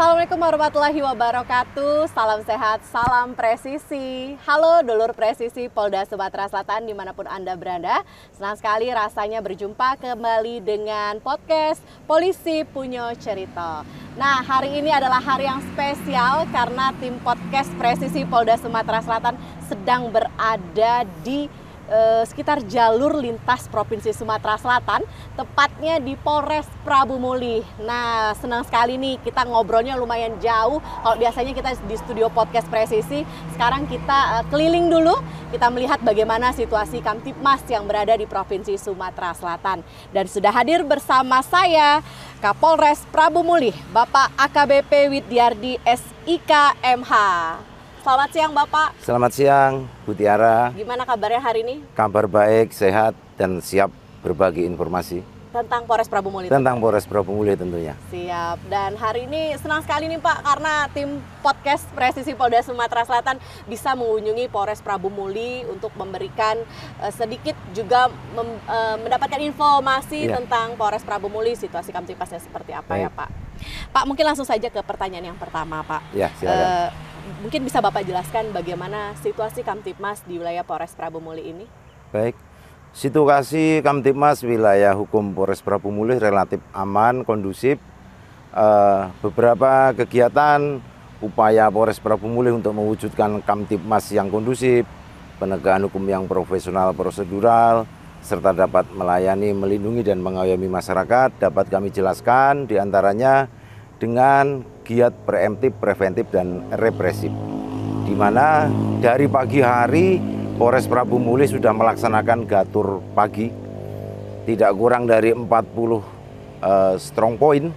Assalamualaikum warahmatullahi wabarakatuh. Salam sehat, salam presisi. Halo dulur presisi Polda Sumatera Selatan dimanapun Anda berada. Senang sekali rasanya berjumpa kembali dengan podcast Polisi Punya Cerita. Nah, hari ini adalah hari yang spesial karena tim podcast Presisi Polda Sumatera Selatan sedang berada di sekitar jalur lintas Provinsi Sumatera Selatan, tepatnya di Polres Prabu Muli. Nah, senang sekali nih kita ngobrolnya lumayan jauh. Kalau biasanya kita di studio podcast Presisi, sekarang kita keliling dulu, kita melihat bagaimana situasi Kamtibmas yang berada di Provinsi Sumatera Selatan. Dan sudah hadir bersama saya Kapolres Prabu Muli, Bapak AKBP Widyardi SIK MH. Selamat siang Bapak. Selamat siang Bu Tiara. Gimana kabarnya hari ini? Kabar baik, sehat, dan siap berbagi informasi. Tentang Polres Prabu Muli? Tentang Polres Prabu Muli tentunya. Siap. Dan hari ini senang sekali nih Pak, karena tim podcast Presisi Polda Sumatera Selatan bisa mengunjungi Polres Prabu Muli untuk memberikan sedikit juga mendapatkan informasi tentang Polres Prabu Muli, situasi Kamtibmasnya seperti apa. Baik. Ya Pak. Pak, mungkin langsung saja ke pertanyaan yang pertama Pak. Ya, silakan. Mungkin bisa Bapak jelaskan bagaimana situasi Kamtibmas di wilayah Polres Prabu Muli ini? Baik, situasi Kamtibmas wilayah hukum Polres Prabu Muli relatif aman, kondusif. Beberapa kegiatan upaya Polres Prabu Muli untuk mewujudkan Kamtibmas yang kondusif, penegakan hukum yang profesional prosedural, serta dapat melayani, melindungi, dan mengayomi masyarakat dapat kami jelaskan diantaranya dengan giat preemptif, preventif, dan represif, di mana dari pagi hari Polres Prabu Muli sudah melaksanakan gatur pagi, tidak kurang dari 40 strong point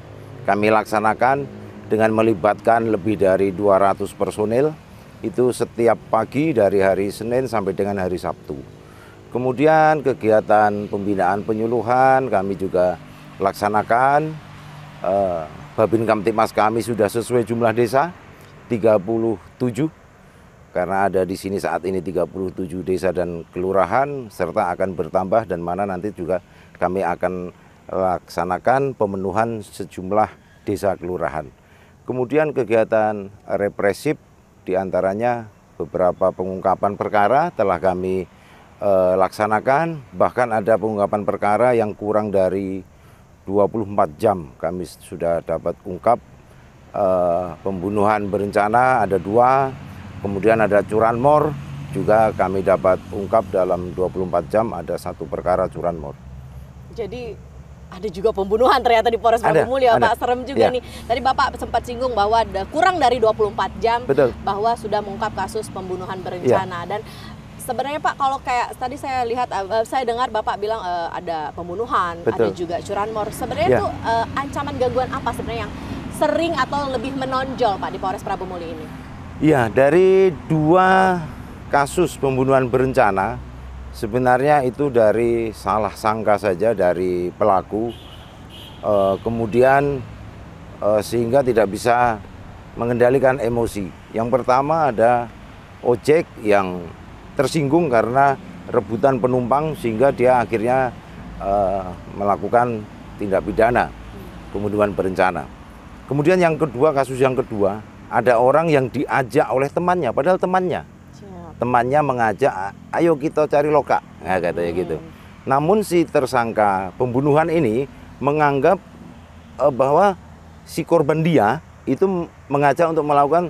kami laksanakan dengan melibatkan lebih dari 200 personil, itu setiap pagi dari hari Senin sampai dengan hari Sabtu. Kemudian kegiatan pembinaan penyuluhan kami juga laksanakan. Babin Kamtibmas kami sudah sesuai jumlah desa 37, karena ada di sini saat ini 37 desa dan kelurahan, serta akan bertambah, dan mana nanti juga kami akan laksanakan pemenuhan sejumlah desa kelurahan. Kemudian kegiatan represif diantaranya beberapa pengungkapan perkara telah kami laksanakan, bahkan ada pengungkapan perkara yang kurang dari 24 jam kami sudah dapat ungkap. Pembunuhan berencana ada 2, kemudian ada curanmor juga kami dapat ungkap dalam 24 jam, ada 1 perkara curanmor. Jadi ada juga pembunuhan ternyata di Polres Prabu Muli ya Pak, serem juga nih. Tadi Bapak sempat singgung bahwa kurang dari 24 jam. Betul. Bahwa sudah mengungkap kasus pembunuhan berencana. Dan sebenarnya Pak, kalau kayak tadi saya lihat, saya dengar Bapak bilang ada pembunuhan, ada juga curanmor. Sebenarnya itu ancaman gangguan apa sebenarnya yang sering atau lebih menonjol Pak di Polres Prabu Muli ini? Iya, dari 2 kasus pembunuhan berencana, sebenarnya itu dari salah sangka saja dari pelaku, kemudian sehingga tidak bisa mengendalikan emosi. Yang pertama ada ojek yang tersinggung karena rebutan penumpang, sehingga dia akhirnya melakukan tindak pidana pembunuhan berencana. Kemudian yang kedua, kasus yang kedua, ada orang yang diajak oleh temannya, padahal temannya mengajak, ayo kita cari loka, nah, katanya gitu. Namun si tersangka pembunuhan ini menganggap bahwa si korban dia itu mengajak untuk melakukan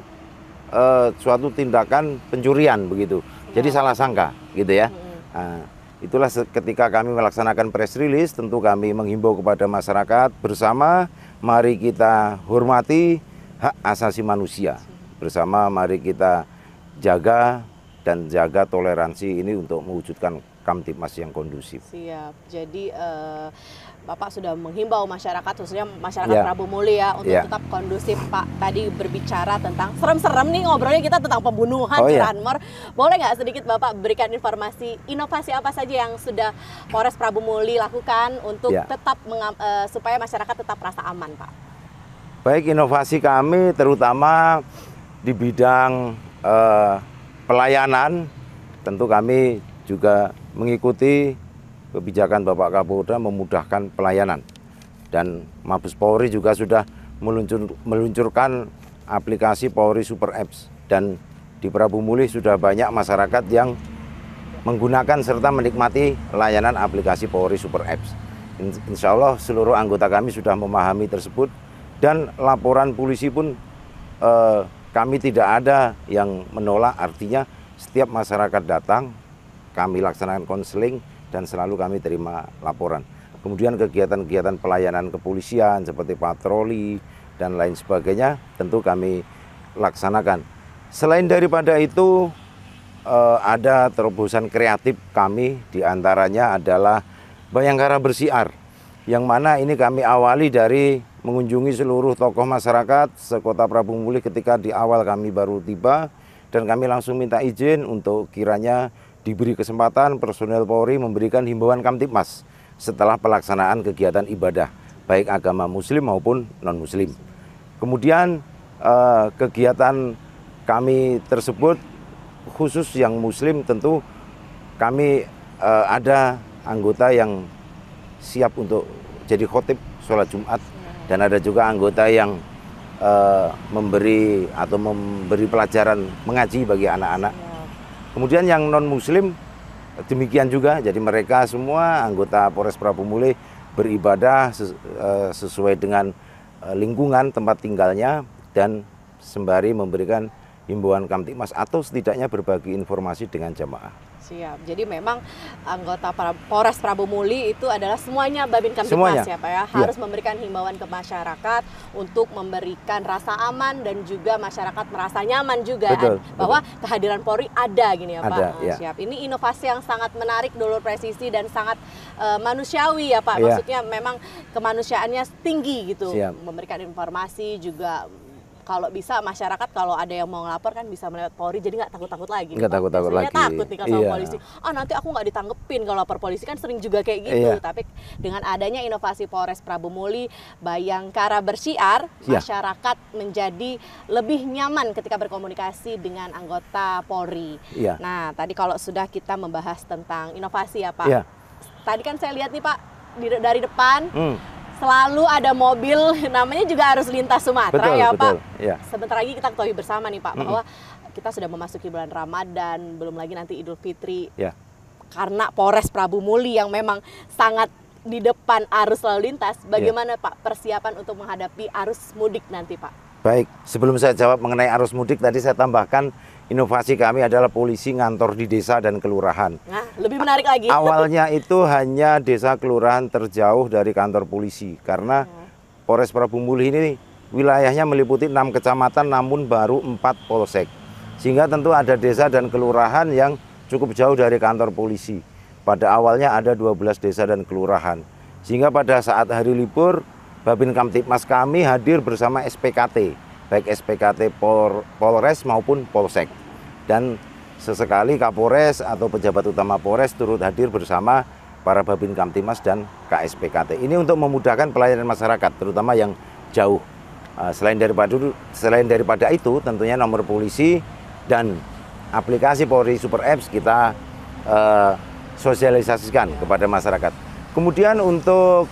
suatu tindakan pencurian begitu. Jadi salah sangka gitu ya. Nah, itulah ketika kami melaksanakan press release, tentu kami menghimbau kepada masyarakat bersama, mari kita hormati hak asasi manusia. Bersama mari kita jaga dan jaga toleransi ini untuk mewujudkan Kamtibmas yang kondusif. Siap. Jadi Bapak sudah menghimbau masyarakat, khususnya masyarakat Prabu Muli ya, untuk tetap kondusif Pak. Tadi berbicara tentang serem-serem nih, ngobrolnya kita tentang pembunuhan, curanmor. Boleh nggak sedikit Bapak berikan informasi, inovasi apa saja yang sudah Polres Prabu Muli lakukan untuk tetap supaya masyarakat tetap merasa aman Pak? Baik, inovasi kami terutama di bidang pelayanan, tentu kami juga mengikuti kebijakan Bapak Kapolda memudahkan pelayanan, dan Mabes Polri juga sudah meluncurkan aplikasi Polri Super Apps, dan di Prabu Mulih sudah banyak masyarakat yang menggunakan serta menikmati layanan aplikasi Polri Super Apps. Insya Allah seluruh anggota kami sudah memahami tersebut, dan laporan polisi pun kami tidak ada yang menolak. Artinya setiap masyarakat datang kami laksanakan konseling dan selalu kami terima laporan. Kemudian kegiatan-kegiatan pelayanan kepolisian seperti patroli dan lain sebagainya tentu kami laksanakan. Selain daripada itu ada terobosan kreatif kami, diantaranya adalah Bayangkara Bersiar, yang mana ini kami awali dari mengunjungi seluruh tokoh masyarakat sekota Prabu Mulih ketika di awal kami baru tiba, dan kami langsung minta izin untuk kiranya diberi kesempatan personel Polri memberikan himbauan Kamtibmas setelah pelaksanaan kegiatan ibadah, baik agama Muslim maupun non-Muslim. Kemudian kegiatan kami tersebut khusus yang Muslim tentu kami ada anggota yang siap untuk jadi khotib sholat Jumat, dan ada juga anggota yang memberi pelajaran mengaji bagi anak-anak. Kemudian yang non-Muslim demikian juga, jadi mereka semua anggota Polres Prabu Mulih beribadah sesuai dengan lingkungan tempat tinggalnya, dan sembari memberikan himbauan Kamtibmas atau setidaknya berbagi informasi dengan jamaah. Siap. Jadi memang anggota Polres Prabu Mulih itu adalah semuanya Babin Kamtibmas ya Pak ya, harus memberikan himbauan ke masyarakat untuk memberikan rasa aman dan juga masyarakat merasa nyaman juga bahwa kehadiran Polri ada gini ya Pak. Siap. Ini inovasi yang sangat menarik, Dulur Presisi, dan sangat manusiawi ya Pak. Maksudnya memang kemanusiaannya tinggi gitu. Memberikan informasi juga. Kalau bisa masyarakat kalau ada yang mau ngelapor kan bisa melewat Polri, jadi nggak takut-takut lagi. Nggak takut-takut lagi. Takut nih sama polisi. Nanti aku nggak ditanggepin kalau lapor polisi, kan sering juga kayak gitu. Tapi dengan adanya inovasi Polres Prabu Mulih, Bayangkara Bersiar, masyarakat menjadi lebih nyaman ketika berkomunikasi dengan anggota Polri. Nah, tadi kalau sudah kita membahas tentang inovasi ya Pak. Tadi kan saya lihat nih Pak, dari depan selalu ada mobil, namanya juga harus lintas Sumatera ya Pak. Sebentar lagi kita ketahui bersama nih Pak, bahwa kita sudah memasuki bulan Ramadan, belum lagi nanti Idul Fitri. Karena Polres Prabu Mulih yang memang sangat di depan arus lalu lintas, bagaimana Pak persiapan untuk menghadapi arus mudik nanti Pak? Baik, sebelum saya jawab mengenai arus mudik, tadi saya tambahkan inovasi kami adalah polisi ngantor di desa dan kelurahan. Nah, lebih menarik lagi. Awalnya itu hanya desa kelurahan terjauh dari kantor polisi, karena Polres Prabu Mulih ini wilayahnya meliputi 6 kecamatan namun baru 4 polsek. Sehingga tentu ada desa dan kelurahan yang cukup jauh dari kantor polisi. Pada awalnya ada 12 desa dan kelurahan. Sehingga pada saat hari libur, Babin Kamtibmas kami hadir bersama SPKT, baik SPKT Polres maupun Polsek. Dan sesekali Kapolres atau pejabat utama Polres turut hadir bersama para Babin Kamtibmas dan KSPKT. Ini untuk memudahkan pelayanan masyarakat, terutama yang jauh. Selain daripada itu, tentunya nomor polisi dan aplikasi Polri Super Apps kita sosialisasikan kepada masyarakat. Kemudian untuk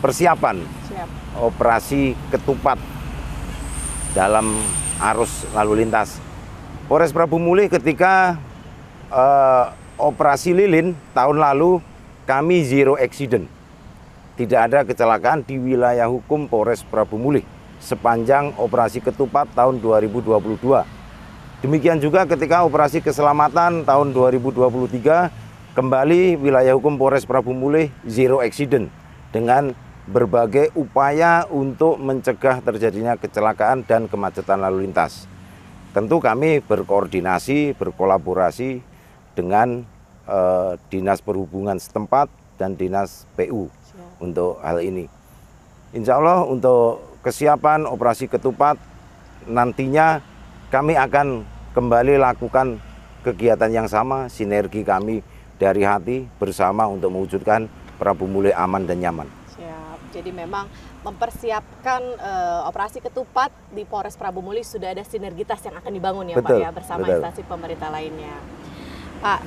persiapan operasi ketupat dalam arus lalu lintas, Polres Prabu Mulih ketika operasi lilin tahun lalu kami zero accident. Tidak ada kecelakaan di wilayah hukum Polres Prabu Mulih sepanjang operasi ketupat tahun 2022. Demikian juga ketika operasi keselamatan tahun 2023, kembali wilayah hukum Polres Prabu Mulih zero accident dengan berbagai upaya untuk mencegah terjadinya kecelakaan dan kemacetan lalu lintas. Tentu kami berkoordinasi, berkolaborasi dengan Dinas Perhubungan setempat dan Dinas PU untuk hal ini. Insya Allah untuk kesiapan operasi ketupat nantinya kami akan kembali lakukan kegiatan yang sama, sinergi kami dari hati bersama untuk mewujudkan Prabu Mulih aman dan nyaman. Jadi memang mempersiapkan operasi ketupat di Polres Prabu Mulih sudah ada sinergitas yang akan dibangun ya Pak ya, bersama instansi pemerintah lainnya. Pak,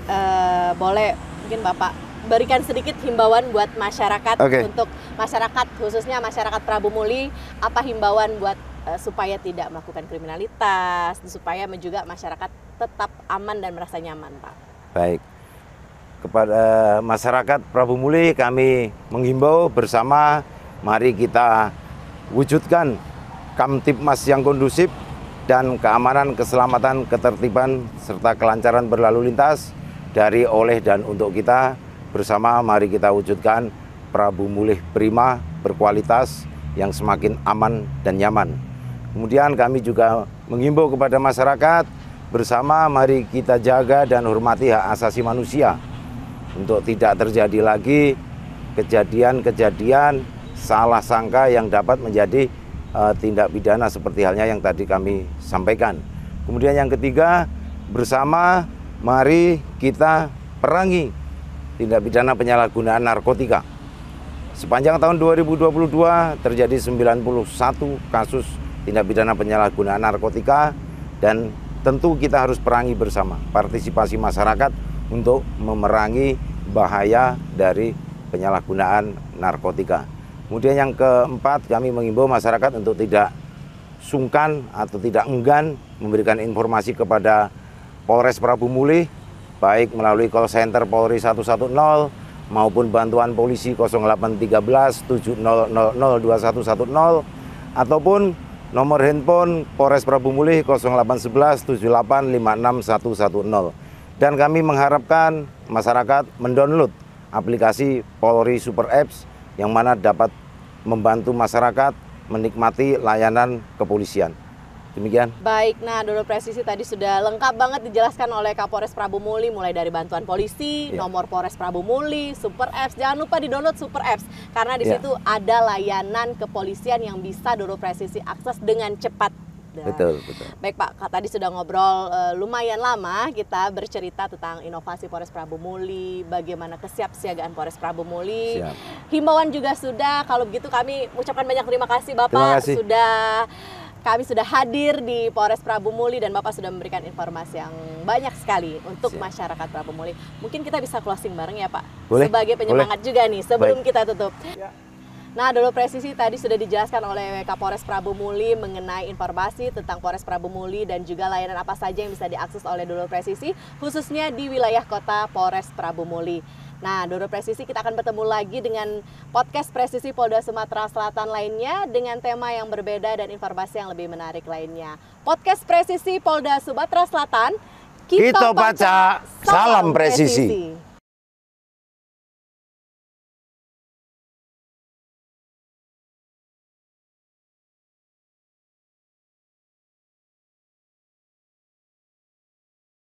boleh mungkin Bapak berikan sedikit himbauan buat masyarakat, Oke. untuk masyarakat khususnya masyarakat Prabu Muli, apa himbauan buat supaya tidak melakukan kriminalitas, supaya juga masyarakat tetap aman dan merasa nyaman, Pak. Baik. Kepada masyarakat Prabu Muli kami menghimbau bersama, mari kita wujudkan Kamtibmas yang kondusif dan keamanan, keselamatan, ketertiban, serta kelancaran berlalu lintas dari, oleh, dan untuk kita. Bersama mari kita wujudkan Prabu Muli prima, berkualitas, yang semakin aman dan nyaman. Kemudian kami juga menghimbau kepada masyarakat, bersama mari kita jaga dan hormati hak asasi manusia, untuk tidak terjadi lagi kejadian-kejadian salah sangka yang dapat menjadi tindak pidana seperti halnya yang tadi kami sampaikan. Kemudian yang ketiga, bersama mari kita perangi tindak pidana penyalahgunaan narkotika. Sepanjang tahun 2022 terjadi 91 kasus tindak pidana penyalahgunaan narkotika, dan tentu kita harus perangi bersama, partisipasi masyarakat untuk memerangi bahaya dari penyalahgunaan narkotika. Kemudian yang keempat, kami mengimbau masyarakat untuk tidak sungkan atau tidak enggan memberikan informasi kepada Polres Prabu Muli, baik melalui call center Polri 110 maupun bantuan polisi 0813 7000 2110 ataupun nomor handphone Polres Prabu Muli 0811 7856 110. Dan kami mengharapkan masyarakat mendownload aplikasi Polri Super Apps yang mana dapat membantu masyarakat menikmati layanan kepolisian. Demikian. Baik, nah Donor Presisi tadi sudah lengkap banget dijelaskan oleh Kapolres Prabu Muli, mulai dari bantuan polisi, nomor Polres Prabu Muli, Super Apps. Jangan lupa di-download Super Apps karena di situ ada layanan kepolisian yang bisa Donor Presisi akses dengan cepat. Betul, betul. Baik Pak, tadi sudah ngobrol lumayan lama, kita bercerita tentang inovasi Polres Prabu Muli, bagaimana kesiapsiagaan Polres Prabu Muli. Siap. Himbauan juga sudah. Kalau begitu kami ucapkan banyak terima kasih Bapak. Terima kasih. Kami sudah hadir di Polres Prabu Muli dan Bapak sudah memberikan informasi yang banyak sekali untuk masyarakat Prabu Muli. Mungkin kita bisa closing bareng ya Pak? Boleh. Sebagai penyemangat juga nih sebelum kita tutup. Ya. Nah, Donor Presisi tadi sudah dijelaskan oleh Kapolres Prabu Muli mengenai informasi tentang Polres Prabu Muli dan juga layanan apa saja yang bisa diakses oleh Donor Presisi, khususnya di wilayah kota Polres Prabu Muli. Nah, Donor Presisi, kita akan bertemu lagi dengan podcast Presisi Polda Sumatera Selatan lainnya dengan tema yang berbeda dan informasi yang lebih menarik lainnya. Podcast Presisi Polda Sumatera Selatan, Kita baca, salam presisi.